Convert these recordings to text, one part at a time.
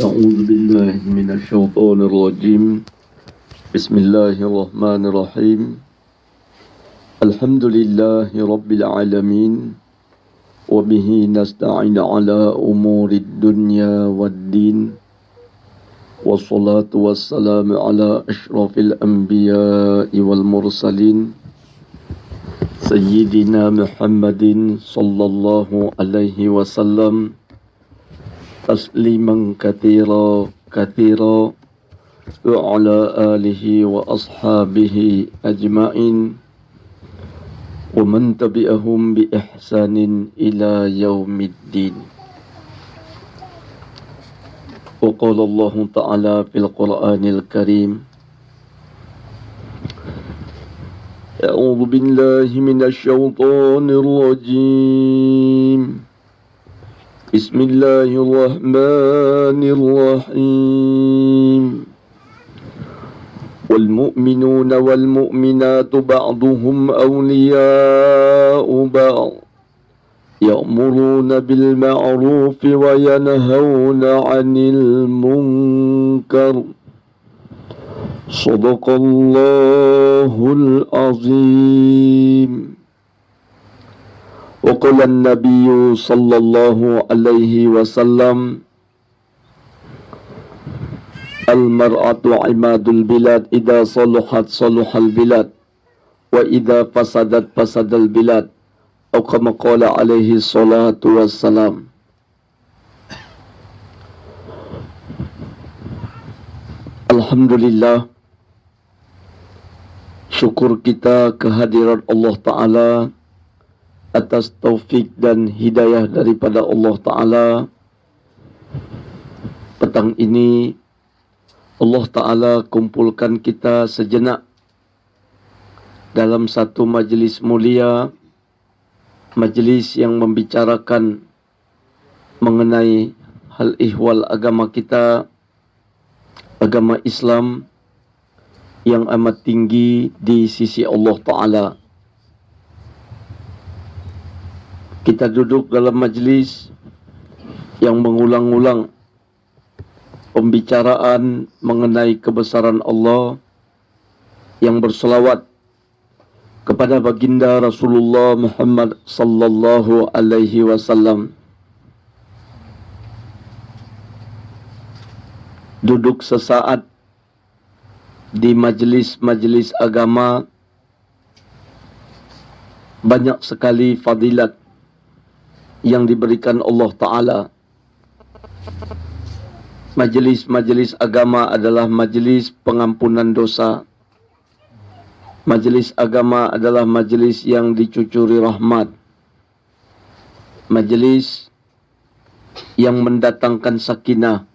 أعوذ بالله من الشيطان الرجيم. بسم الله الرحمن الرحيم. الحمد لله رب العالمين، وبه نستعين على أمور الدنيا والدين، والصلاة والسلام على أشرف الأنبياء والمرسلين سيدنا محمد صلى الله عليه وسلم تسليما كثيرا كثيرا وعلى آله وأصحابه أجمعين ومن تبعهم بإحسان إلى يوم الدين. وقال الله تعالى في القرآن الكريم: أعوذ بالله من الشيطان الرجيم. بسم الله الرحمن الرحيم. والمؤمنون والمؤمنات بعضهم أولياء بعض يأمرون بالمعروف وينهون عن المنكر. صدق الله العظيم. وقال النبي صلى الله عليه وسلم: المرأة عماد البلاد، إذا صلحت صلح البلاد وإذا فسدت فسد البلاد، أو كما قال عليه الصلاة والسلام. Alhamdulillah, syukur kita kehadiran Allah Ta'ala atas taufik dan hidayah daripada Allah Ta'ala. Petang ini Allah Ta'ala kumpulkan kita sejenak dalam satu majlis mulia, majlis yang membicarakan mengenai hal ihwal agama kita, agama Islam yang amat tinggi di sisi Allah Ta'ala. Kita duduk dalam majlis yang mengulang-ulang pembicaraan mengenai kebesaran Allah, yang berselawat kepada baginda Rasulullah Muhammad sallallahu alaihi wasallam. Duduk sesaat di majlis-majlis agama, banyak sekali fadilat yang diberikan Allah Ta'ala. Majlis-majlis agama adalah majlis pengampunan dosa. Majlis agama adalah majlis yang dicucuri rahmat. Majlis yang mendatangkan sakinah.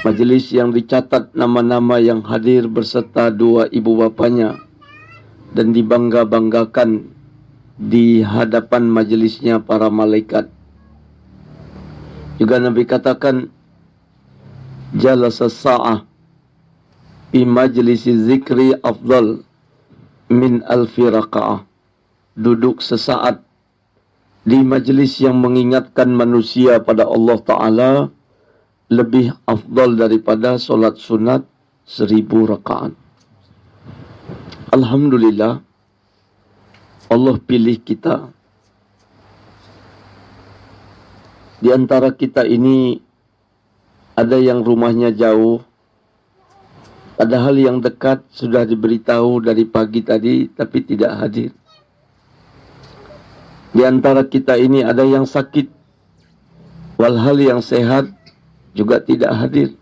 Majlis yang dicatat nama-nama yang hadir berserta dua ibu bapanya dan dibangga-banggakan di hadapan majlisnya para malaikat. Juga Nabi katakan, jalasa sa'ah fi majlisi zikri afdal min alfi raka'ah. Duduk sesaat di majlis yang mengingatkan manusia pada Allah Ta'ala lebih afdal daripada solat sunat 1000 rakaat. Alhamdulillah, Allah pilih kita. Di antara kita ini ada yang rumahnya jauh, padahal yang dekat sudah diberitahu dari pagi tadi tapi tidak hadir. Di antara kita ini ada yang sakit, walhal yang sehat juga tidak hadir.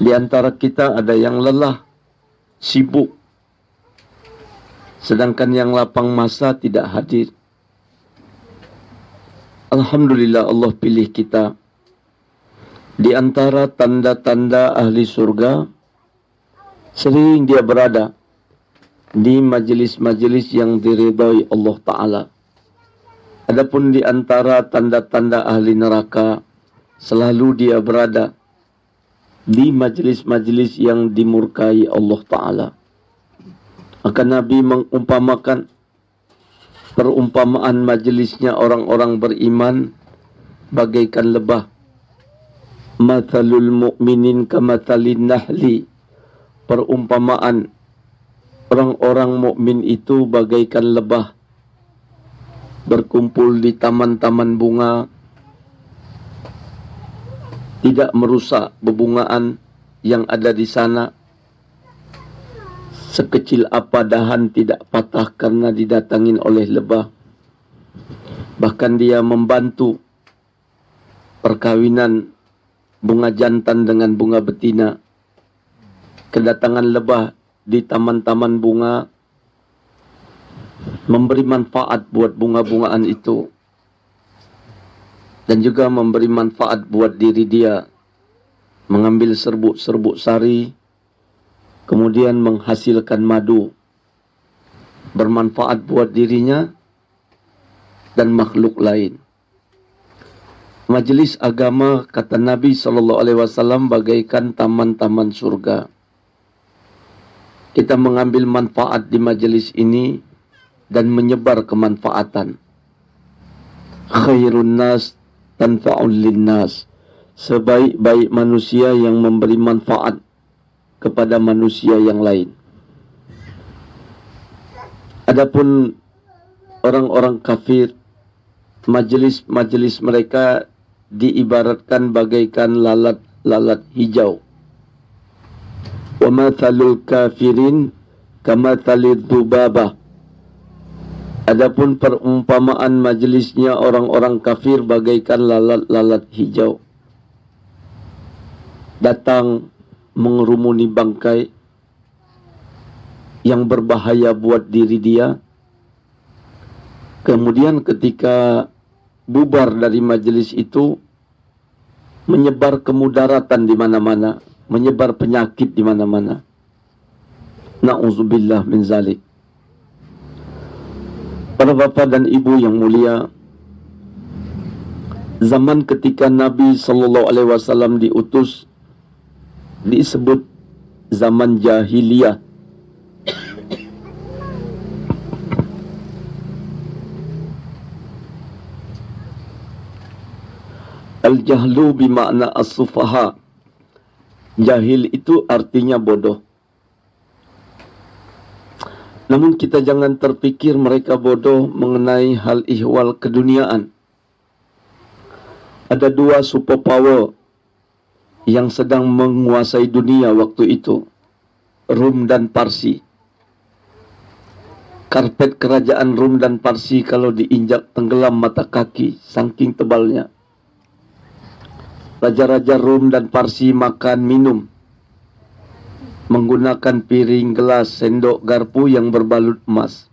Di antara kita ada yang lelah, sibuk, sedangkan yang lapang masa tidak hadir. Alhamdulillah, Allah pilih kita. Di antara tanda-tanda ahli surga, sering dia berada di majlis-majlis yang diridai Allah Ta'ala. Adapun di antara tanda-tanda ahli neraka, selalu dia berada di majlis-majlis yang dimurkai Allah Ta'ala. Maka Nabi mengumpamakan perumpamaan majlisnya orang-orang beriman bagaikan lebah Mathalul mu'minin kamathalin nahli. Perumpamaan orang-orang mukmin itu bagaikan lebah berkumpul di taman-taman bunga, tidak merusak bebungaan yang ada di sana. Sekecil apa dahan tidak patah karena didatangin oleh lebah. Bahkan dia membantu perkawinan bunga jantan dengan bunga betina. Kedatangan lebah di taman-taman bunga memberi manfaat buat bunga-bungaan itu, dan juga memberi manfaat buat diri dia, mengambil serbuk-serbuk sari, kemudian menghasilkan madu, bermanfaat buat dirinya dan makhluk lain. Majelis agama, kata Nabi SAW, bagaikan taman-taman surga. Kita mengambil manfaat di majelis ini dan menyebar kemanfaatan. Khairun nas tanfa'ul linnas. Sebaik-baik manusia yang memberi manfaat kepada manusia yang lain. Adapun orang-orang kafir, majelis-majelis mereka diibaratkan bagaikan lalat-lalat hijau. Wa mathalul kafirin kamathalid dzubabah. Adapun perumpamaan majelisnya orang-orang kafir bagaikan lalat-lalat hijau. Datang mengerumuni bangkai yang berbahaya buat diri dia. Kemudian ketika bubar dari majelis itu, menyebar kemudaratan di mana-mana, menyebar penyakit di mana-mana. Na'udzubillah min zalik. Para bapa dan ibu yang mulia, zaman ketika Nabi SAW diutus disebut zaman jahiliyah. Al-jahlu bimakna as-sufaha. Jahil itu artinya bodoh. Namun kita jangan terpikir mereka bodoh mengenai hal ihwal keduniaan. Ada dua superpower yang sedang menguasai dunia waktu itu, Rum dan Parsi. Karpet kerajaan Rum dan Parsi kalau diinjak tenggelam mata kaki, saking tebalnya. Raja-raja Rum dan Parsi makan minum menggunakan piring, gelas, sendok, garpu yang berbalut emas.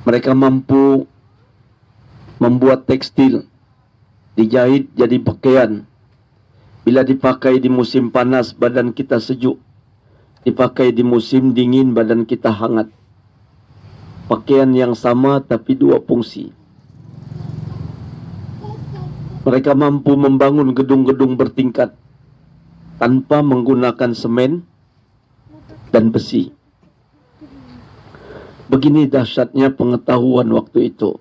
Mereka mampu membuat tekstil, dijahit jadi pakaian. Bila dipakai di musim panas, badan kita sejuk. Dipakai di musim dingin, badan kita hangat. Pakaian yang sama tapi dua fungsi. Mereka mampu membangun gedung-gedung bertingkat tanpa menggunakan semen dan besi. Begini dahsyatnya pengetahuan waktu itu.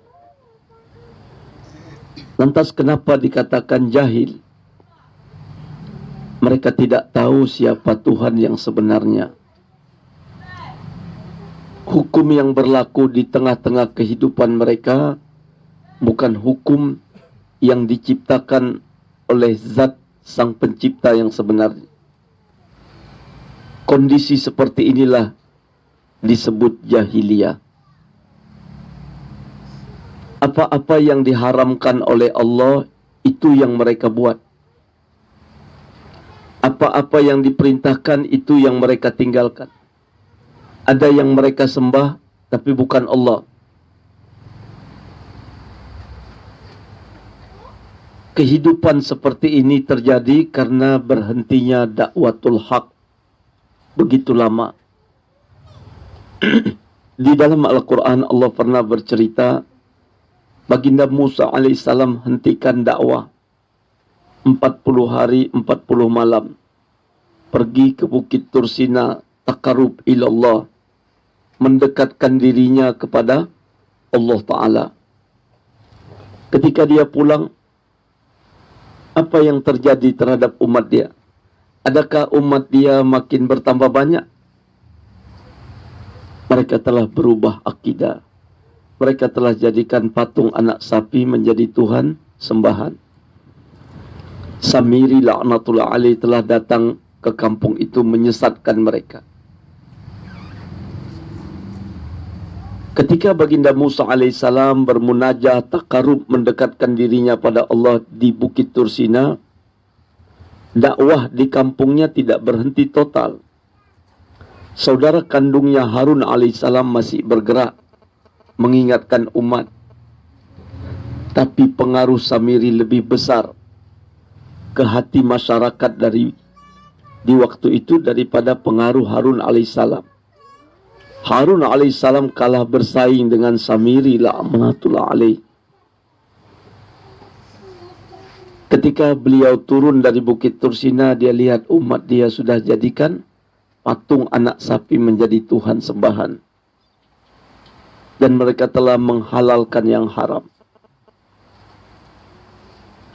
Lantas kenapa dikatakan jahil? Mereka tidak tahu siapa Tuhan yang sebenarnya. Hukum yang berlaku di tengah-tengah kehidupan mereka bukan hukum yang diciptakan oleh zat sang pencipta yang sebenarnya. Kondisi seperti inilah disebut jahiliyah. Apa-apa yang diharamkan oleh Allah, itu yang mereka buat. Apa-apa yang diperintahkan, itu yang mereka tinggalkan. Ada yang mereka sembah, tapi bukan Allah. Kehidupan seperti ini terjadi karena berhentinya dakwatul haq begitu lama. Di dalam Al-Quran Allah pernah bercerita, Baginda Musa alaihissalam hentikan dakwah 40 hari 40 malam, pergi ke Bukit Tursina, takarub ilallah, mendekatkan dirinya kepada Allah Ta'ala. Ketika dia pulang, Apa yang terjadi terhadap umat dia? Adakah umat dia makin bertambah banyak? Mereka telah berubah akidah. Mereka telah jadikan patung anak sapi menjadi Tuhan sembahan. Samiri laknatullah alaih telah datang ke kampung itu menyesatkan mereka. Ketika baginda Musa alaihissalam bermunajah takarub mendekatkan dirinya pada Allah di Bukit Tursina, dakwah di kampungnya tidak berhenti total. Saudara kandungnya Harun alaihissalam masih bergerak mengingatkan umat. Tapi pengaruh Samiri lebih besar ke hati masyarakat di waktu itu daripada pengaruh Harun alaihissalam. Harun alaihissalam kalah bersaing dengan Samiri laknatullah alaih. Ketika beliau turun dari Bukit Tursina, dia lihat umat dia sudah jadikan patung anak sapi menjadi Tuhan sembahan. Dan mereka telah menghalalkan yang haram.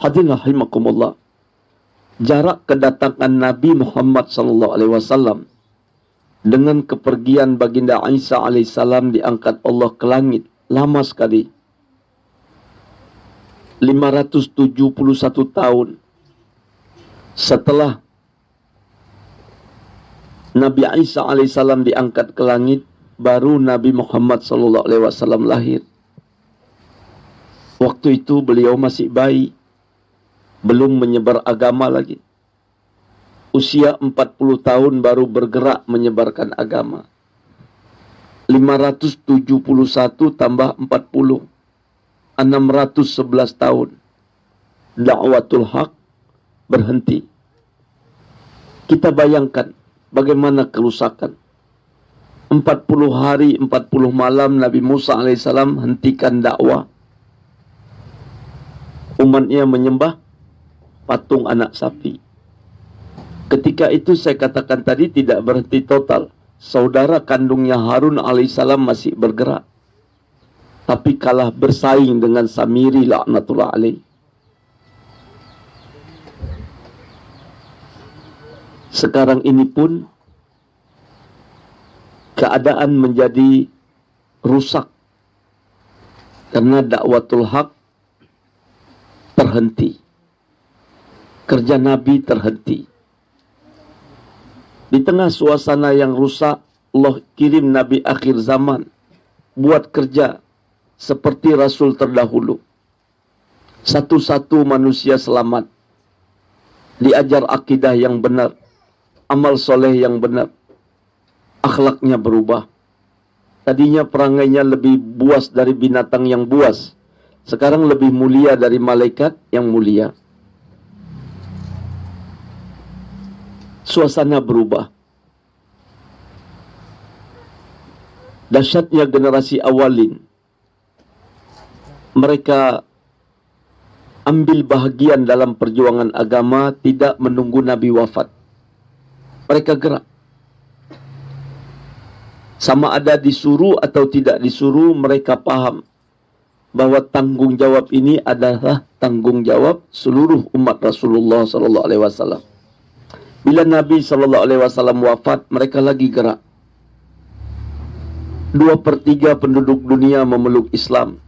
Hadirin rahimakumullah. Jarak kedatangan Nabi Muhammad SAW dengan kepergian baginda Isa alaihissalam diangkat Allah ke langit lama sekali. 571 tahun setelah Nabi Isa alaihissalam diangkat ke langit, baru Nabi Muhammad SAW lahir. Waktu itu beliau masih bayi, belum menyebar agama lagi. Usia 40 tahun baru bergerak menyebarkan agama. 571 tambah 40, 611 tahun. Da'watul haq berhenti. Kita bayangkan bagaimana kerusakan. 40 hari, 40 malam Nabi Musa alaihissalam hentikan dakwah. Umatnya menyembah patung anak sapi. Ketika itu saya katakan tadi tidak berhenti total. Saudara kandungnya Harun alaihissalam masih bergerak. Tapi kalah bersaing dengan Samiri laknatullah alaih. Sekarang ini pun keadaan menjadi rusak. Karena dakwatul haq terhenti. Kerja Nabi terhenti. Di tengah suasana yang rusak, Allah kirim Nabi akhir zaman buat kerja seperti Rasul terdahulu. Satu-satu manusia selamat. Diajar akidah yang benar, amal soleh yang benar, akhlaknya berubah. Tadinya perangainya lebih buas dari binatang yang buas. Sekarang lebih mulia dari malaikat yang mulia. Suasana berubah. Dahsyatnya generasi awalin. Mereka ambil bahagian dalam perjuangan agama, tidak menunggu Nabi wafat. Mereka gerak. Sama ada disuruh atau tidak disuruh, mereka paham bahwa tanggung jawab ini adalah tanggung jawab seluruh umat Rasulullah SAW. Bila Nabi SAW wafat, mereka lagi gerak. 2/3 penduduk dunia memeluk Islam.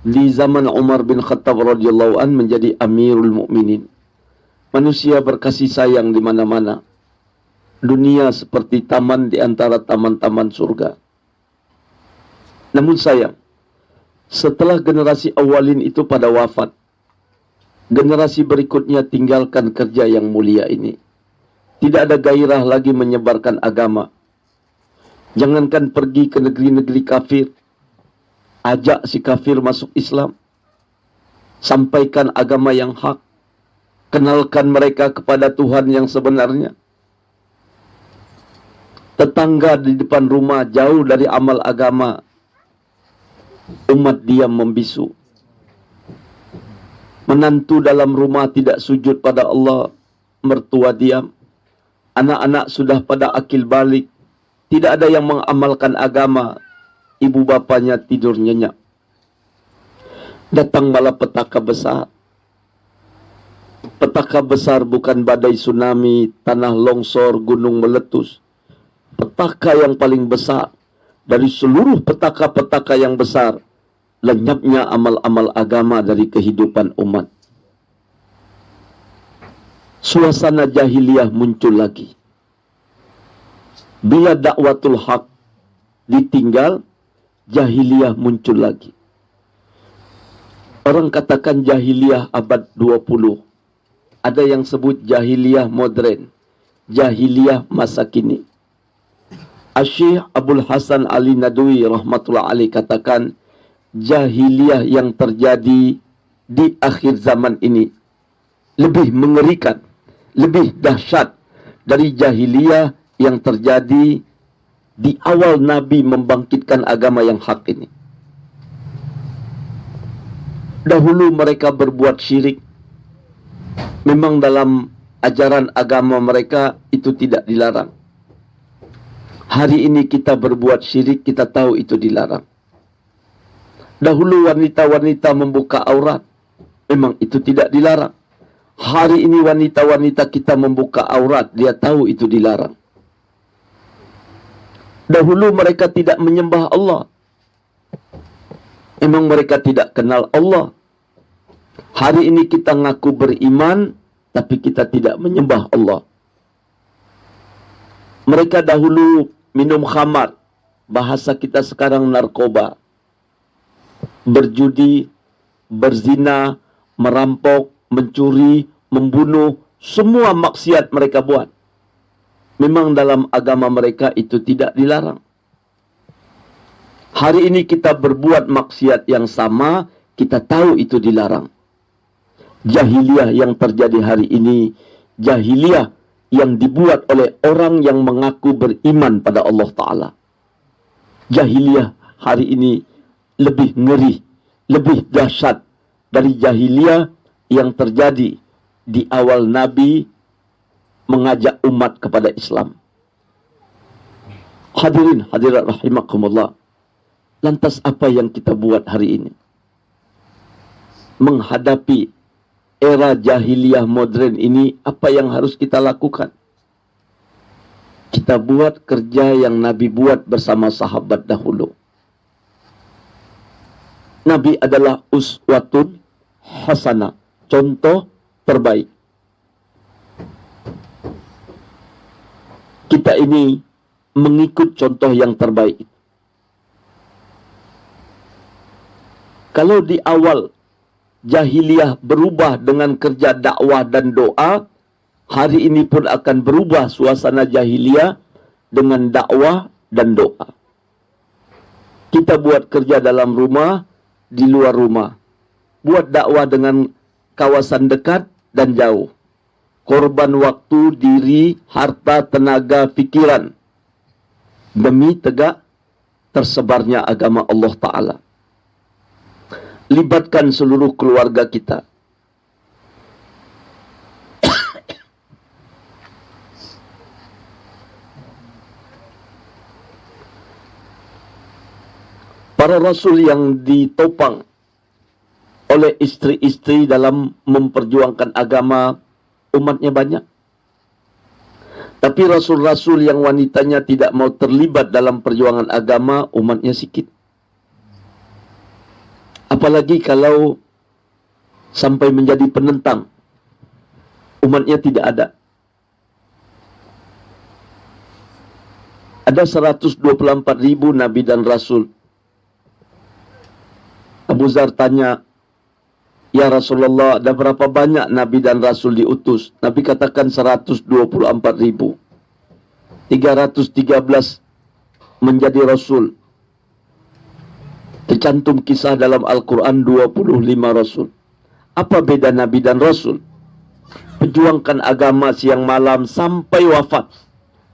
Di zaman Umar bin Khattab radhiyallahu an menjadi Amirul Mukminin. Manusia berkasih sayang di mana-mana. Dunia seperti taman di antara taman-taman surga. Namun sayang, setelah generasi awalin itu pada wafat, generasi berikutnya tinggalkan kerja yang mulia ini. Tidak ada gairah lagi menyebarkan agama. Jangankan pergi ke negeri-negeri kafir, ajak si kafir masuk Islam. Sampaikan agama yang hak. Kenalkan mereka kepada Tuhan yang sebenarnya. Tetangga di depan rumah jauh dari amal agama, umat diam membisu. Menantu dalam rumah tidak sujud pada Allah, mertua diam. Anak-anak sudah pada akil balik, tidak ada yang mengamalkan agama, ibu bapanya tidur nyenyak. Datang malapetaka besar. Petaka besar bukan badai tsunami, tanah longsor, gunung meletus. Petaka yang paling besar dari seluruh petaka-petaka yang besar, lenyapnya amal-amal agama dari kehidupan umat. Suasana jahiliyah muncul lagi. Bila dakwatul haq ditinggal, jahiliyah muncul lagi. Orang katakan jahiliyah abad 20. Ada yang sebut jahiliyah modern, jahiliyah masa kini. Asy-Syaikh Abdul Hasan Ali Nadwi rahmatullah alaih katakan, jahiliyah yang terjadi di akhir zaman ini lebih mengerikan, lebih dahsyat dari jahiliyah yang terjadi di awal Nabi membangkitkan agama yang hak ini. Dahulu mereka berbuat syirik. Memang dalam ajaran agama mereka itu tidak dilarang. Hari ini kita berbuat syirik, kita tahu itu dilarang. Dahulu wanita-wanita membuka aurat, memang itu tidak dilarang. Hari ini wanita-wanita kita membuka aurat, dia tahu itu dilarang. Dahulu mereka tidak menyembah Allah. Memang mereka tidak kenal Allah. Hari ini kita ngaku beriman, tapi kita tidak menyembah Allah. Mereka dahulu minum khamar, bahasa kita sekarang narkoba, berjudi, berzina, merampok, mencuri, membunuh, semua maksiat mereka buat. Memang dalam agama mereka itu tidak dilarang. Hari ini kita berbuat maksiat yang sama, kita tahu itu dilarang. Jahiliyah yang terjadi hari ini, jahiliyah yang dibuat oleh orang yang mengaku beriman pada Allah Ta'ala. Jahiliyah hari ini lebih ngeri, lebih dahsyat dari jahiliyah yang terjadi di awal Nabi mengajak umat kepada Islam. Hadirin hadirat rahimakumullah. Lantas apa yang kita buat hari ini? Menghadapi era jahiliyah modern ini, apa yang harus kita lakukan? Kita buat kerja yang Nabi buat bersama sahabat dahulu. Nabi adalah uswatun hasanah, contoh terbaik. Kita ini mengikut contoh yang terbaik. Kalau di awal jahiliyah berubah dengan kerja dakwah dan doa, hari ini pun akan berubah suasana jahiliyah dengan dakwah dan doa. Kita buat kerja dalam rumah, di luar rumah. Buat dakwah dengan kawasan dekat dan jauh. Korban waktu, diri, harta, tenaga, pikiran. Demi tegak tersebarnya agama Allah Ta'ala. Libatkan seluruh keluarga kita. Para rasul yang ditopang oleh istri-istri dalam memperjuangkan agama, umatnya banyak. Tapi rasul-rasul yang wanitanya tidak mau terlibat dalam perjuangan agama, umatnya sedikit. Apalagi kalau sampai menjadi penentang, umatnya tidak ada. Ada 124.000 nabi dan rasul. Abu Zar tanya, ya Rasulullah, ada berapa banyak nabi dan rasul diutus? Nabi katakan 124.000. 313 menjadi rasul. Tercantum kisah dalam Al-Quran 25 rasul. Apa beda nabi dan rasul? Perjuangkan agama siang malam sampai wafat.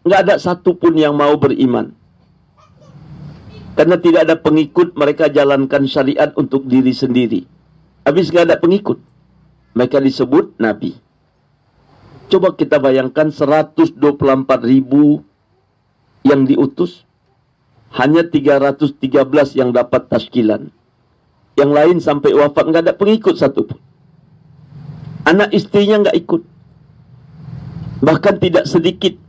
Nggak ada satu pun yang mau beriman. Karena tidak ada pengikut, mereka jalankan syariat untuk diri sendiri. Habis nggak ada pengikut, mereka disebut nabi. Coba kita bayangkan 124.000 yang diutus, hanya 313 yang dapat tashkilan. Yang lain sampai wafat nggak ada pengikut satu pun. Anak istrinya nggak ikut. Bahkan tidak sedikit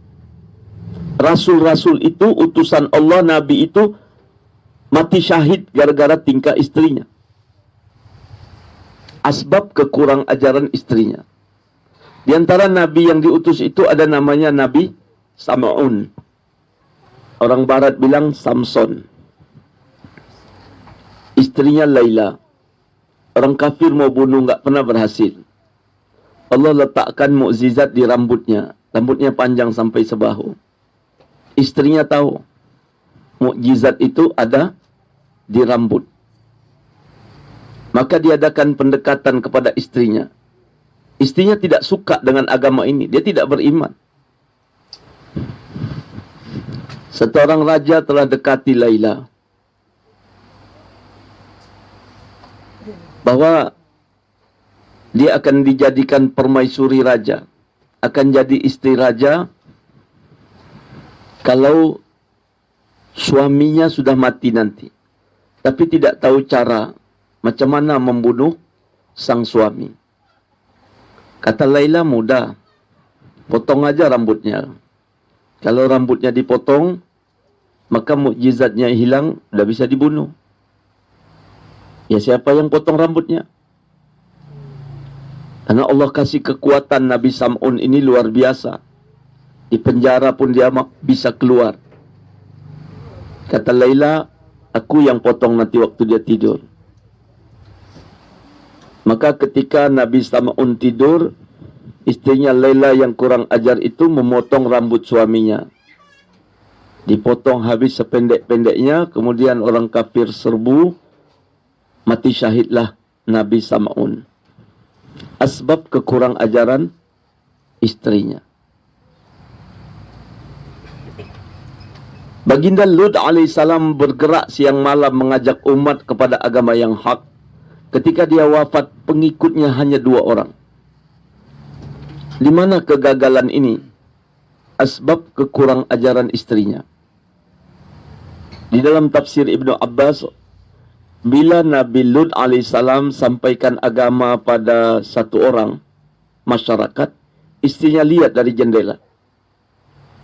rasul-rasul itu, utusan Allah, nabi itu mati syahid gara-gara tingkah istrinya. Asbab kekurang ajaran istrinya. Di antara nabi yang diutus itu ada namanya Nabi Sam'un. Orang barat bilang Samson. Istrinya Laila. Orang kafir mau bunuh nggak pernah berhasil. Allah letakkan mukjizat di rambutnya. Rambutnya panjang sampai sebahu. Istrinya tahu mukjizat itu ada di rambut. Maka diadakan pendekatan kepada istrinya. Istrinya tidak suka dengan agama ini. Dia tidak beriman. Seorang raja telah dekati Laila. Bahwa dia akan dijadikan permaisuri raja. Akan jadi istri raja kalau suaminya sudah mati nanti. Tapi tidak tahu cara macam mana membunuh sang suami. Kata Laila, mudah. Potong aja rambutnya. Kalau rambutnya dipotong, maka mukjizatnya hilang, sudah bisa dibunuh. Ya siapa yang potong rambutnya? Karena Allah kasih kekuatan Nabi Sam'un ini luar biasa. Di penjara pun dia bisa keluar. Kata Laila, aku yang potong nanti waktu dia tidur. Maka ketika Nabi Sam'un tidur, istrinya Laila yang kurang ajar itu memotong rambut suaminya. Dipotong habis sependek-pendeknya, kemudian orang kafir serbu, mati syahidlah Nabi Sam'un. Asbab kekurang ajaran istrinya. Baginda Lut alaihissalam bergerak siang malam mengajak umat kepada agama yang hak. Ketika dia wafat, pengikutnya hanya 2 orang. Di mana kegagalan ini? Asbab kekurang ajaran istrinya. Di dalam tafsir Ibnu Abbas, bila Nabi Lut alaihissalam sampaikan agama pada satu orang masyarakat, istrinya lihat dari jendela.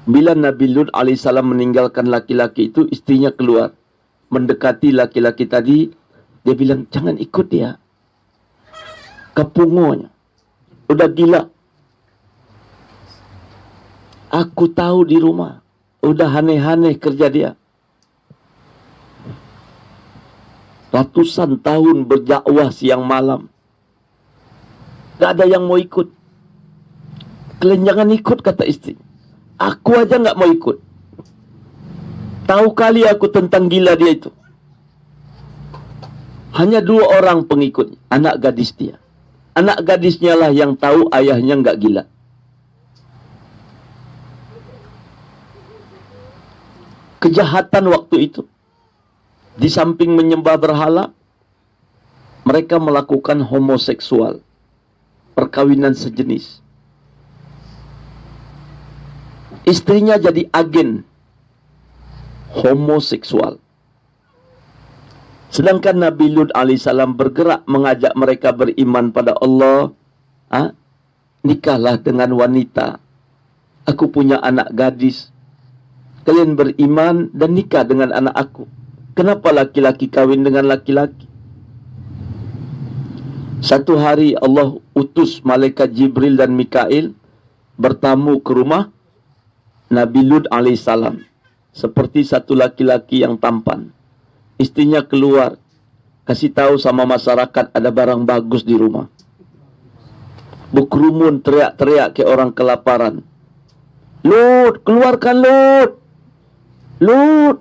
Bila Nabi Lut alaihissalam meninggalkan laki-laki itu, istrinya keluar mendekati laki-laki tadi. Dia bilang, jangan ikut dia. Kepungonya. Udah gila. Aku tahu di rumah. Udah aneh-aneh kerja dia. Ratusan tahun berdakwah siang malam. Gak ada yang mau ikut. Kalian jangan ikut, kata istri. Aku aja gak mau ikut. Tahu kali aku tentang gila dia itu. Hanya 2 orang pengikut, anak gadis dia. Anak gadisnya lah yang tahu ayahnya nggak gila. Kejahatan waktu itu, di samping menyembah berhala, mereka melakukan homoseksual, perkawinan sejenis. Istrinya jadi agen homoseksual. Sedangkan Nabi Lut alaihissalam bergerak mengajak mereka beriman pada Allah. Nikahlah dengan wanita. Aku punya anak gadis. Kalian beriman dan nikah dengan anak aku. Kenapa laki-laki kawin dengan laki-laki? Satu hari Allah utus malaikat Jibril dan Mikail bertamu ke rumah Nabi Lut alaihissalam. Seperti satu laki-laki yang tampan. Istrinya keluar, kasih tahu sama masyarakat ada barang bagus di rumah. Berkerumun, teriak-teriak kayak orang kelaparan. Lut, keluarkan Lut. Lut.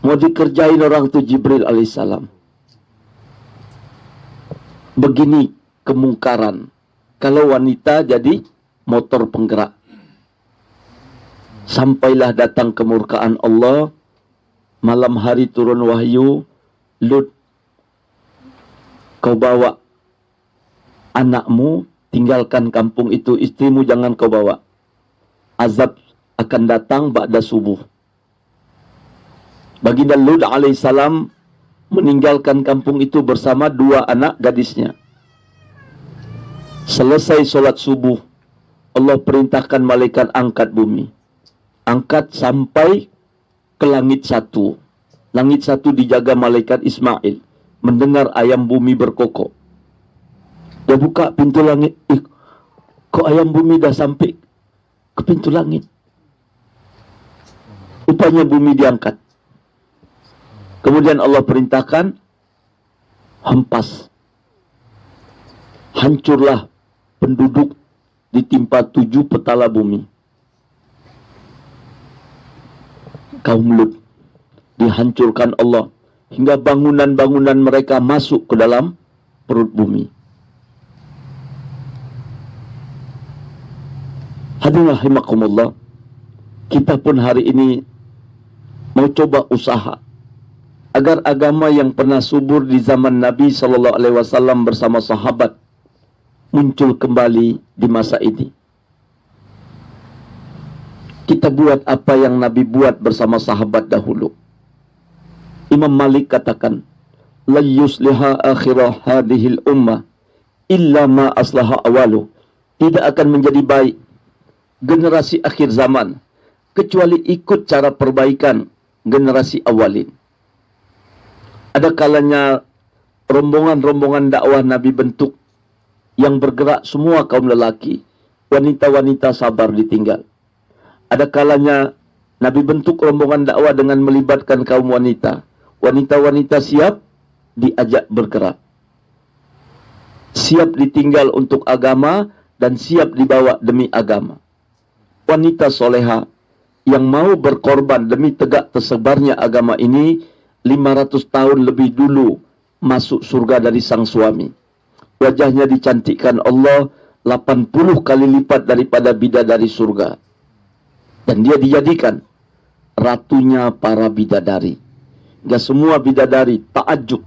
Mau dikerjain orang itu Jibril alaihissalam. Begini kemungkaran. Kalau wanita jadi motor penggerak. Sampailah datang kemurkaan Allah. Malam hari turun wahyu, Lut, kau bawa anakmu, tinggalkan kampung itu, istrimu jangan kau bawa. Azab akan datang ba'da subuh. Baginda Lut alaihissalam meninggalkan kampung itu bersama 2 anak gadisnya. Selesai solat subuh, Allah perintahkan malaikat angkat bumi. Angkat sampai ke langit satu. Langit satu dijaga malaikat Ismail. Mendengar ayam bumi berkokok. Dia buka pintu langit. Kok ayam bumi dah sampai ke pintu langit? Rupanya bumi diangkat. Kemudian Allah perintahkan, hempas. Hancurlah penduduk ditimpa 7 petala bumi. Kaum Lut dihancurkan Allah hingga bangunan-bangunan mereka masuk ke dalam perut bumi. Hadirin rahimakumullah, kita pun hari ini mau coba usaha agar agama yang pernah subur di zaman Nabi SAW bersama sahabat muncul kembali di masa ini. Kita buat apa yang Nabi buat bersama sahabat dahulu. Imam Malik katakan, la yusliha akhirah hadhil ummah illa ma aslaha awalu. Tidak akan menjadi baik generasi akhir zaman kecuali ikut cara perbaikan generasi awalin. Ada kalanya rombongan-rombongan dakwah Nabi bentuk yang bergerak semua kaum lelaki, wanita-wanita sabar ditinggal. Ada kalanya Nabi bentuk rombongan dakwah dengan melibatkan kaum wanita. Wanita-wanita siap diajak bergerak. Siap ditinggal untuk agama dan siap dibawa demi agama. Wanita soleha yang mau berkorban demi tegak tersebarnya agama ini 500 tahun lebih dulu masuk surga dari sang suami. Wajahnya dicantikkan Allah 80 kali lipat daripada bidadari surga. Dan dia dijadikan ratunya para bidadari. Hingga semua bidadari takjub,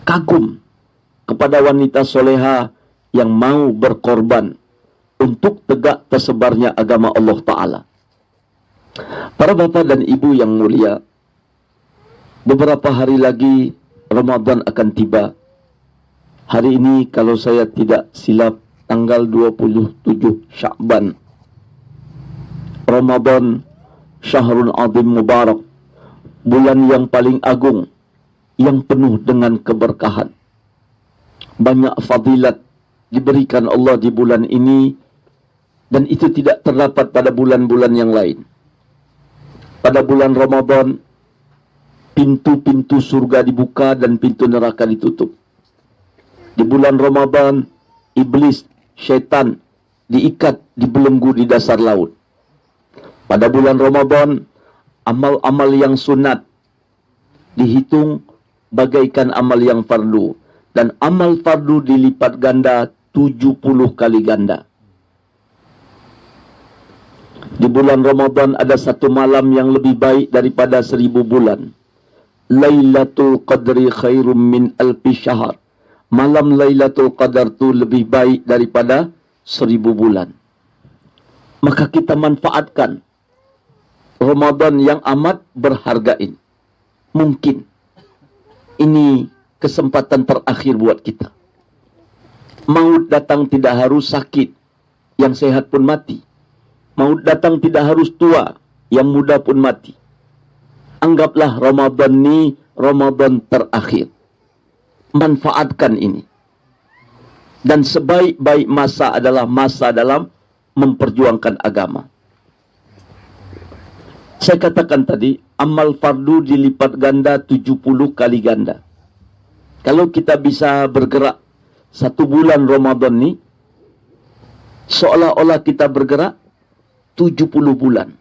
kagum kepada wanita soleha yang mau berkorban untuk tegak tersebarnya agama Allah Ta'ala. Para bapak dan ibu yang mulia, beberapa hari lagi Ramadan akan tiba. Hari ini kalau saya tidak silap tanggal 27 Sya'ban. Ramadan Syahrul Azim Mubarak, bulan yang paling agung, yang penuh dengan keberkahan. Banyak fadilat diberikan Allah di bulan ini, dan itu tidak terdapat pada bulan-bulan yang lain. Pada bulan Ramadan, pintu-pintu surga dibuka dan pintu neraka ditutup. Di bulan Ramadan, iblis, syaitan diikat, dibelenggu di dasar laut. Pada bulan Ramadan, amal-amal yang sunat dihitung bagaikan amal yang fardu. Dan amal fardu dilipat ganda 70 kali ganda. Di bulan Ramadan ada satu malam yang lebih baik daripada 1000 bulan. Lailatul Qadri khairum min alfi syahr. Malam Lailatul Qadar itu lebih baik daripada 1000 bulan. Maka kita manfaatkan Ramadan yang amat berharga ini. Mungkin ini kesempatan terakhir buat kita. Maut datang tidak harus sakit, yang sehat pun mati. Maut datang tidak harus tua, yang muda pun mati. Anggaplah Ramadan ini Ramadan terakhir. Manfaatkan ini. Dan sebaik-baik masa adalah masa dalam memperjuangkan agama. Saya katakan tadi, amal fardu dilipat ganda 70 kali ganda. Kalau kita bisa bergerak 1 bulan Ramadan ni, seolah-olah kita bergerak 70 bulan.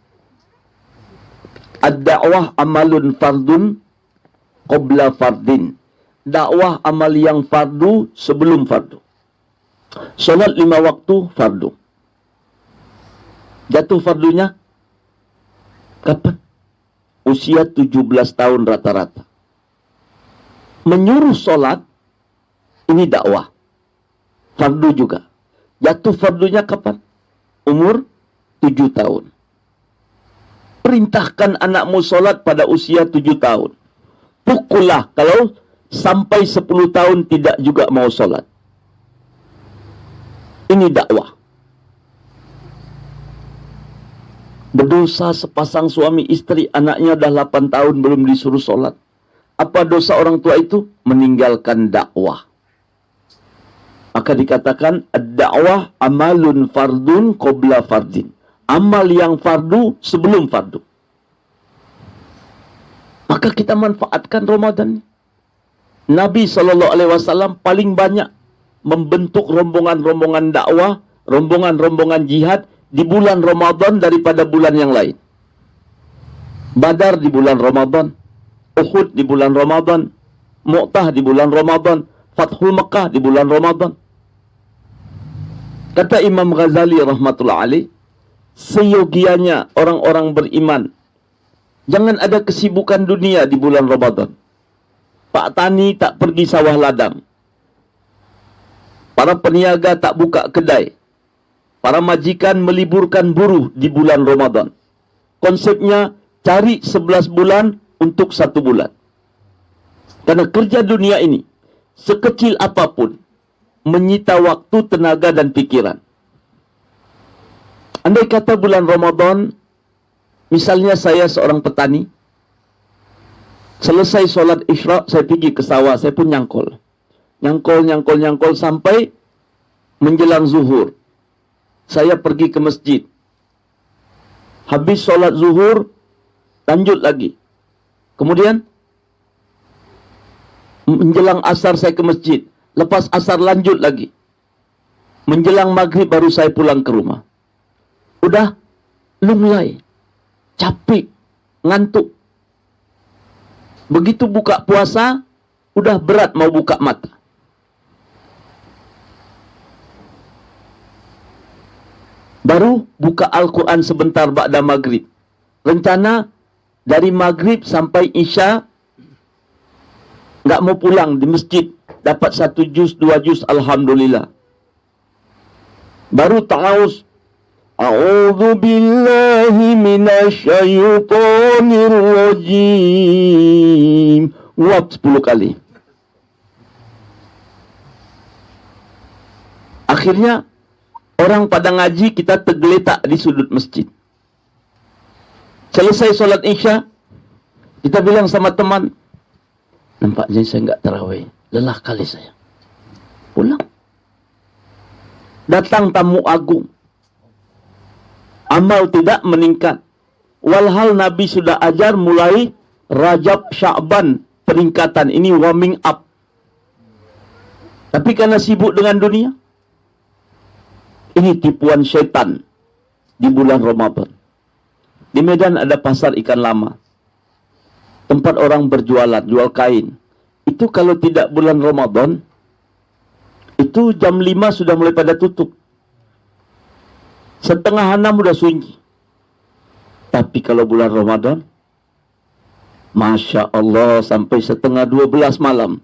Ad-da'wah amalun fardun qabla fardin. Dakwah amal yang fardu sebelum fardu. Solat 5 waktu fardu. Jatuh fardunya kapan? Usia 17 tahun rata-rata. Menyuruh solat, ini dakwah. Fardu juga. Jatuh fardunya kapan? Umur 7 tahun. Perintahkan anakmu solat pada usia 7 tahun. Pukullah kalau sampai 10 tahun tidak juga mau solat. Ini dakwah. Berdosa sepasang suami istri, anaknya dah 8 tahun belum disuruh sholat. Apa dosa orang tua itu? Meninggalkan dakwah. Maka dikatakan ad-da'wah amalun fardun qabla fardin. Amal yang fardu sebelum fardu. Maka kita manfaatkan Ramadan. Nabi SAW paling banyak membentuk rombongan-rombongan dakwah, rombongan-rombongan jihad di bulan Ramadan daripada bulan yang lain. Badar di bulan Ramadan, Uhud di bulan Ramadan, Mu'tah di bulan Ramadan, Fathul Mekah di bulan Ramadan. Kata Imam Ghazali rahmatullah alaih, seyogianya orang-orang beriman, jangan ada kesibukan dunia di bulan Ramadan. Pak Tani tak pergi sawah ladang. Para peniaga tak buka kedai. Para majikan meliburkan buruh di bulan Ramadan. Konsepnya cari 11 bulan untuk 1 bulan. Karena kerja dunia ini, sekecil apapun, menyita waktu, tenaga, dan pikiran. Andai kata bulan Ramadan, misalnya saya seorang petani, selesai sholat isyraq, saya pergi ke sawah, saya pun nyangkol. Nyangkol sampai menjelang zuhur. Saya pergi ke masjid. Habis sholat zuhur, lanjut lagi. Kemudian, menjelang asar saya ke masjid. Lepas asar lanjut lagi. Menjelang maghrib baru saya pulang ke rumah. Udah lunglai, capek, ngantuk. Begitu buka puasa, udah berat mau buka mata. Baru buka Al-Quran sebentar ba'da maghrib. Rencana dari maghrib sampai isya nggak mau pulang di masjid. Dapat 1 juz, 2 juz, alhamdulillah. Baru ta'awuz. A'udzu billahi minasyaitonir rajim. Uap 10 kali. Akhirnya orang pada ngaji, kita tergeletak di sudut masjid. Selesai sholat isya, kita bilang sama teman, nampaknya saya nggak tarawih, lelah kali saya. Pulang. Datang tamu agung. Amal tidak meningkat. Walhal Nabi sudah ajar mulai Rajab, Sya'ban, peningkatan. Ini warming up. Tapi karena sibuk dengan dunia, ini tipuan syaitan di bulan Ramadan. Di Medan ada pasar ikan lama. Tempat orang berjualan, jual kain. Itu kalau tidak bulan Ramadan, itu jam 5 sudah mulai pada tutup. Setengah 6 sudah sunyi. Tapi kalau bulan Ramadan, Masya Allah, sampai setengah 12 malam.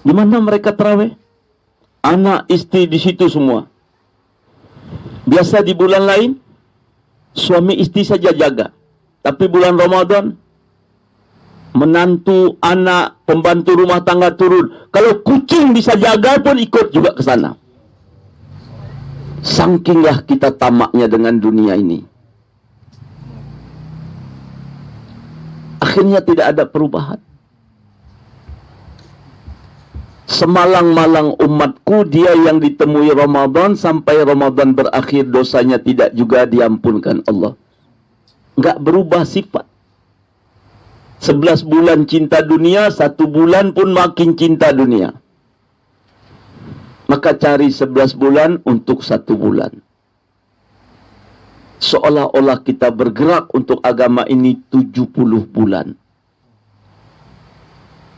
Di mana mereka tarawih? Anak, istri di situ semua. Biasa di bulan lain, suami istri saja jaga. Tapi bulan Ramadan, menantu, anak, pembantu rumah tangga turun. Kalau kucing bisa jaga pun ikut juga ke sana. Sangkinglah kita tamaknya dengan dunia ini. Akhirnya tidak ada perubahan. Semalang-malang umatku, dia yang ditemui Ramadan sampai Ramadan berakhir, dosanya tidak juga diampunkan Allah. Enggak berubah sifat. 11 bulan cinta dunia, 1 bulan pun makin cinta dunia. Maka cari 11 bulan untuk 1 bulan. Seolah-olah kita bergerak untuk agama ini 70 bulan.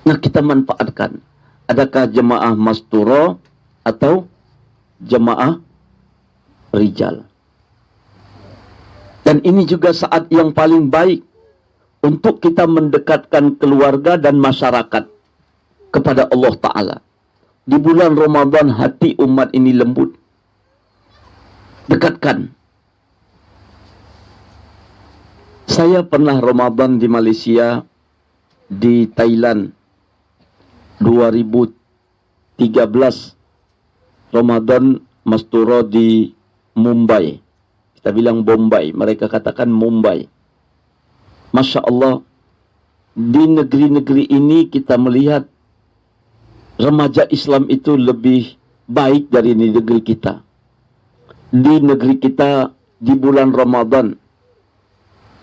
Nah, kita manfaatkan. Adakah jemaah masturo atau jemaah rijal? Dan ini juga saat yang paling baik untuk kita mendekatkan keluarga dan masyarakat kepada Allah Ta'ala. Di bulan Ramadan hati umat ini lembut. Dekatkan. Saya pernah Ramadan di Malaysia, di Thailand, 2013 Ramadan Masturo di Mumbai. Kita bilang Bombay, mereka katakan Mumbai. Masya Allah, di negeri-negeri ini kita melihat remaja Islam itu lebih baik dari di negeri kita. Di negeri kita, di bulan Ramadan,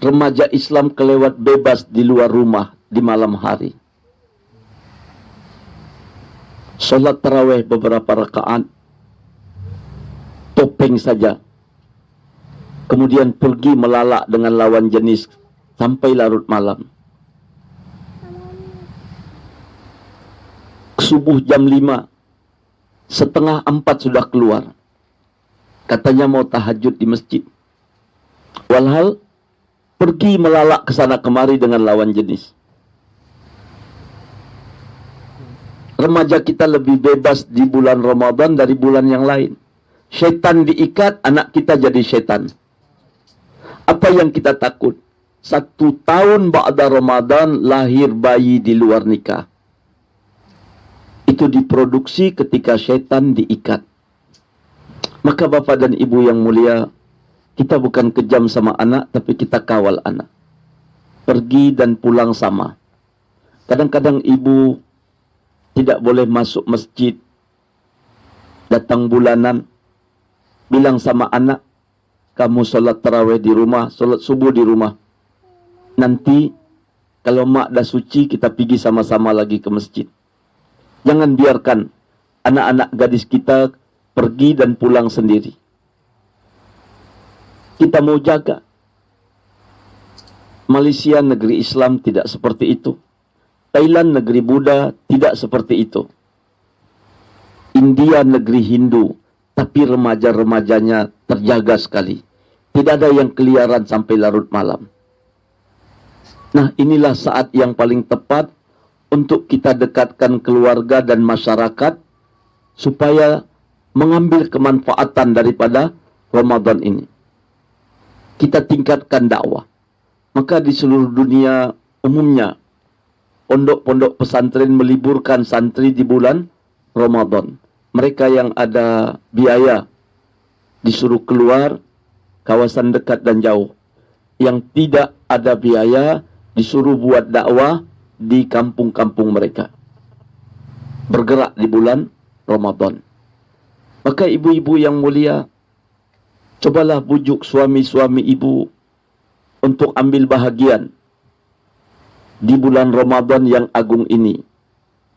remaja Islam kelewat bebas di luar rumah di malam hari. Sholat tarawih beberapa rakaat, topeng saja. Kemudian pergi melalak dengan lawan jenis sampai larut malam. Subuh jam 5, setengah 4 sudah keluar. Katanya mau tahajud di masjid. Walhal pergi melalak ke sana kemari dengan lawan jenis. Remaja kita lebih bebas di bulan Ramadan dari bulan yang lain. Syaitan diikat, anak kita jadi syaitan. Apa yang kita takut? 1 tahun ba'da Ramadan lahir bayi di luar nikah. Itu diproduksi ketika syaitan diikat. Maka Bapak dan Ibu yang mulia, kita bukan kejam sama anak, tapi kita kawal anak. Pergi dan pulang sama. Kadang-kadang ibu tidak boleh masuk masjid. Datang bulanan, bilang sama anak, kamu sholat tarawih di rumah, sholat subuh di rumah. Nanti kalau mak dah suci, kita pergi sama-sama lagi ke masjid. Jangan biarkan anak-anak gadis kita pergi dan pulang sendiri. Kita mau jaga. Malaysia negeri Islam tidak seperti itu. Thailand negeri Buddha tidak seperti itu. India negeri Hindu, tapi remaja-remajanya terjaga sekali. Tidak ada yang keliaran sampai larut malam. Nah, inilah saat yang paling tepat untuk kita dekatkan keluarga dan masyarakat supaya mengambil kemanfaatan daripada Ramadan ini. Kita tingkatkan dakwah. Maka di seluruh dunia umumnya pondok-pondok pesantren meliburkan santri di bulan Ramadan. Mereka yang ada biaya disuruh keluar kawasan dekat dan jauh. Yang tidak ada biaya disuruh buat dakwah di kampung-kampung mereka. Bergerak di bulan Ramadan. Maka ibu-ibu yang mulia, cobalah bujuk suami-suami ibu untuk ambil bahagian di bulan Ramadan yang agung ini.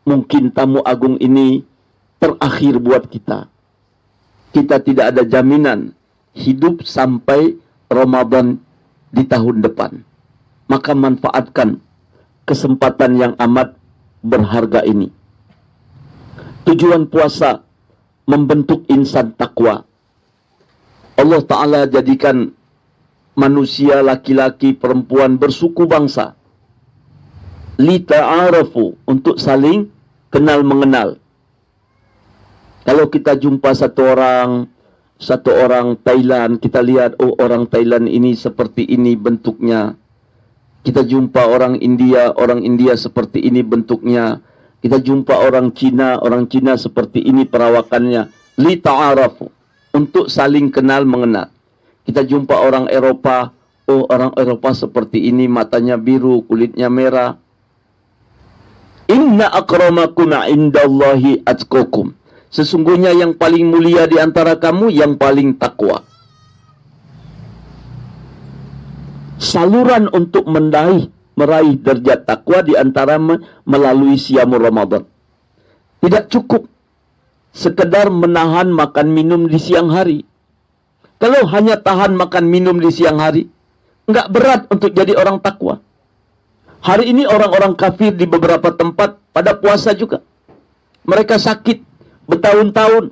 Mungkin tamu agung ini terakhir buat kita. Kita tidak ada jaminan hidup sampai Ramadan di tahun depan. Maka manfaatkan kesempatan yang amat berharga ini. Tujuan puasa membentuk insan takwa. Allah Ta'ala jadikan manusia laki-laki perempuan bersuku bangsa. Lita'arafu, untuk saling kenal mengenal. Kalau kita jumpa satu orang Thailand, kita lihat, oh orang Thailand ini seperti ini bentuknya. Kita jumpa orang India seperti ini bentuknya. Kita jumpa orang Cina seperti ini perawakannya. Li ta'arafu, untuk saling kenal mengenal. Kita jumpa orang Eropa, oh orang Eropa seperti ini, matanya biru, kulitnya merah. Inna akramakum indallahi atqakum. Sesungguhnya yang paling mulia di antara kamu yang paling takwa. Saluran untuk meraih derajat takwa di antara melalui siamul Ramadan. Tidak cukup sekedar menahan makan minum di siang hari. Kalau hanya tahan makan minum di siang hari, enggak berat untuk jadi orang takwa. Hari ini orang-orang kafir di beberapa tempat pada puasa juga. Mereka sakit bertahun-tahun,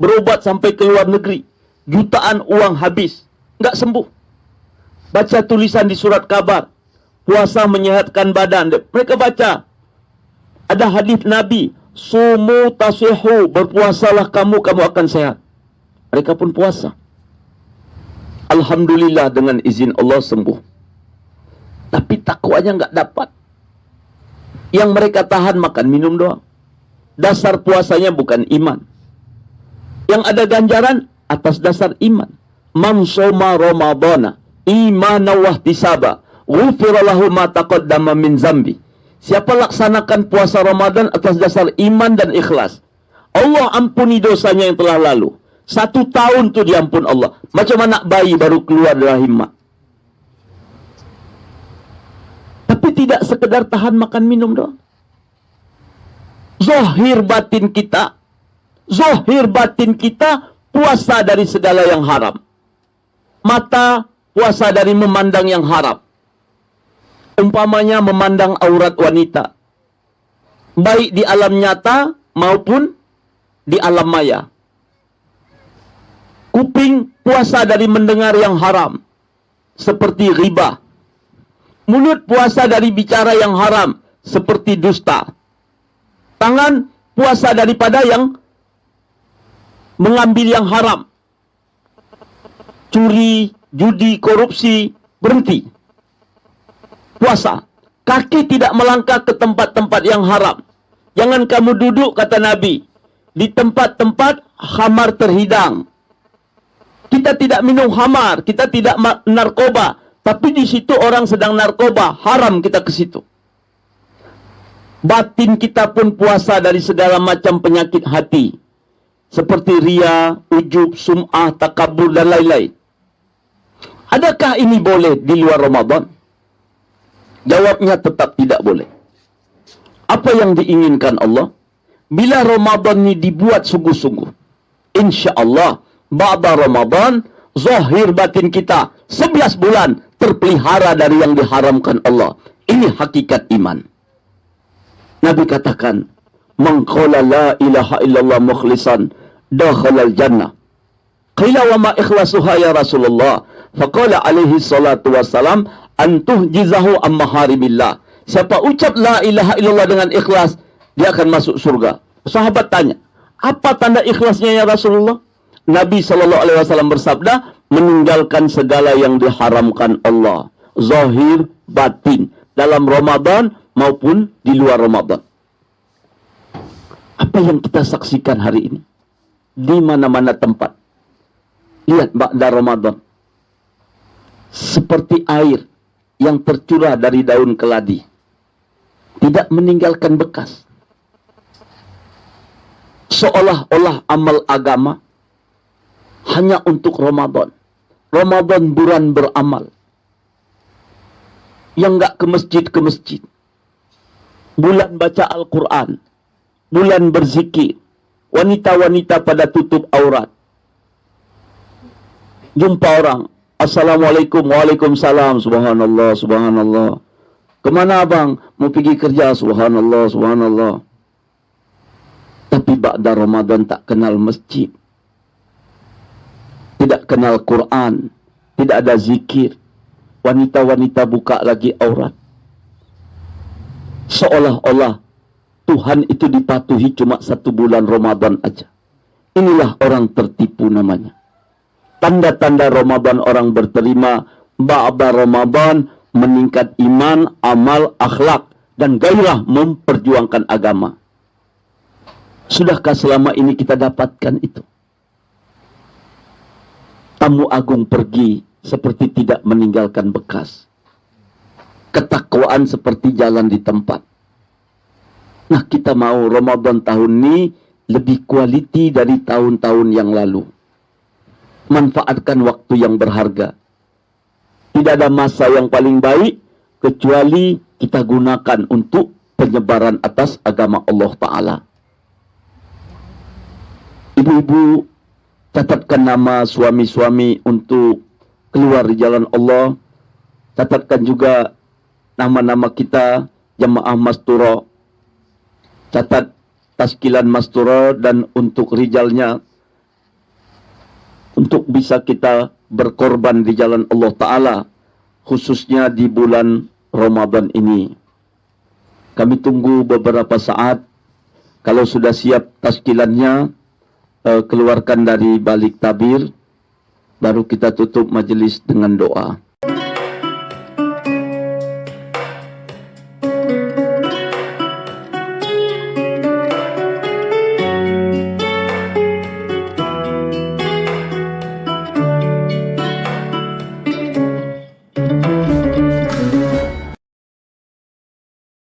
berobat sampai ke luar negeri, jutaan uang habis, enggak sembuh. Baca tulisan di surat kabar, puasa menyehatkan badan. Mereka baca, ada hadis Nabi, sumu tasihu, berpuasalah kamu akan sehat. Mereka pun puasa. Alhamdulillah dengan izin Allah sembuh. Tapi takwanya enggak dapat. Yang mereka tahan makan minum doang. Dasar puasanya bukan iman. Yang ada ganjaran atas dasar iman. Man shoma Ramadana imanan wa ihtisaba ghufira lahu ma taqaddama min zambi. Siapa laksanakan puasa Ramadan atas dasar iman dan ikhlas, Allah ampuni dosanya yang telah lalu. 1 tahun tuh diampun Allah. Macam anak bayi baru keluar dari rahim mak. Tapi tidak sekedar tahan makan minum doang. Zahir batin kita puasa dari segala yang haram. Mata puasa dari memandang yang haram. Umpamanya memandang aurat wanita, baik di alam nyata maupun di alam maya. Kuping puasa dari mendengar yang haram, seperti riba. Mulut puasa dari bicara yang haram, seperti dusta. Tangan puasa daripada yang mengambil yang haram. Curi, judi, korupsi, berhenti. Puasa. Kaki tidak melangkah ke tempat-tempat yang haram. Jangan kamu duduk, kata Nabi, di tempat-tempat khamar terhidang. Kita tidak minum khamar, kita tidak narkoba, tapi di situ orang sedang narkoba, haram kita ke situ. Batin kita pun puasa dari segala macam penyakit hati, seperti ria, ujub, sum'ah, takabur, dan lain-lain. Adakah ini boleh di luar Ramadan? Jawabnya tetap tidak boleh. Apa yang diinginkan Allah? Bila Ramadan ini dibuat sungguh-sungguh, insya Allah, ba'da Ramadan, zahir batin kita 11 bulan terpelihara dari yang diharamkan Allah. Ini hakikat iman. Nabi katakan, man qala la ilaha illallah mukhlisan dakhala al-jannah. Qila wa ma ikhlasuha ya Rasulullah? Faqala alaihi salatu wassalam, antuh jizahu amma haribillah. Siapa ucap la ilaha illallah dengan ikhlas, dia akan masuk surga. Sahabat tanya, apa tanda ikhlasnya ya Rasulullah? Nabi SAW bersabda, meninggalkan segala yang diharamkan Allah, zahir batin, dalam Ramadan maupun di luar Ramadan. Apa yang kita saksikan hari ini di mana-mana tempat? Lihat ba'da Ramadan, seperti air yang tercurah dari daun keladi, tidak meninggalkan bekas. Seolah-olah amal agama hanya untuk Ramadan. Ramadan bulan beramal. Yang enggak ke masjid. Bulan baca Al-Quran. Bulan berzikir. Wanita-wanita pada tutup aurat. Jumpa orang, Assalamualaikum, waalaikumsalam, subhanallah, subhanallah. Kemana abang? Mau pergi kerja, subhanallah, subhanallah. Tapi ba'da Ramadan tak kenal masjid. Tidak kenal Quran. Tidak ada zikir. Wanita-wanita buka lagi aurat. Seolah-olah Tuhan itu dipatuhi cuma 1 bulan Ramadan aja. Inilah orang tertipu namanya. Tanda-tanda Ramadan orang berterima, ba'da Ramadan meningkat iman, amal, akhlak, dan gairah memperjuangkan agama. Sudahkah selama ini kita dapatkan itu? Tamu agung pergi seperti tidak meninggalkan bekas. Ketakwaan seperti jalan di tempat. Nah, kita mau Ramadan tahun ini lebih kualiti dari tahun-tahun yang lalu. Manfaatkan waktu yang berharga. Tidak ada masa yang paling baik kecuali kita gunakan untuk penyebaran atas agama Allah Ta'ala. Ibu-ibu, catatkan nama suami-suami untuk keluar di jalan Allah. Catatkan juga nama-nama kita, jamaah Mastura. Catat taskilan Mastura dan untuk rijalnya, untuk bisa kita berkorban di jalan Allah Ta'ala, khususnya di bulan Ramadan ini. Kami tunggu beberapa saat. Kalau sudah siap taskilannya, keluarkan dari balik tabir, baru kita tutup majelis dengan doa.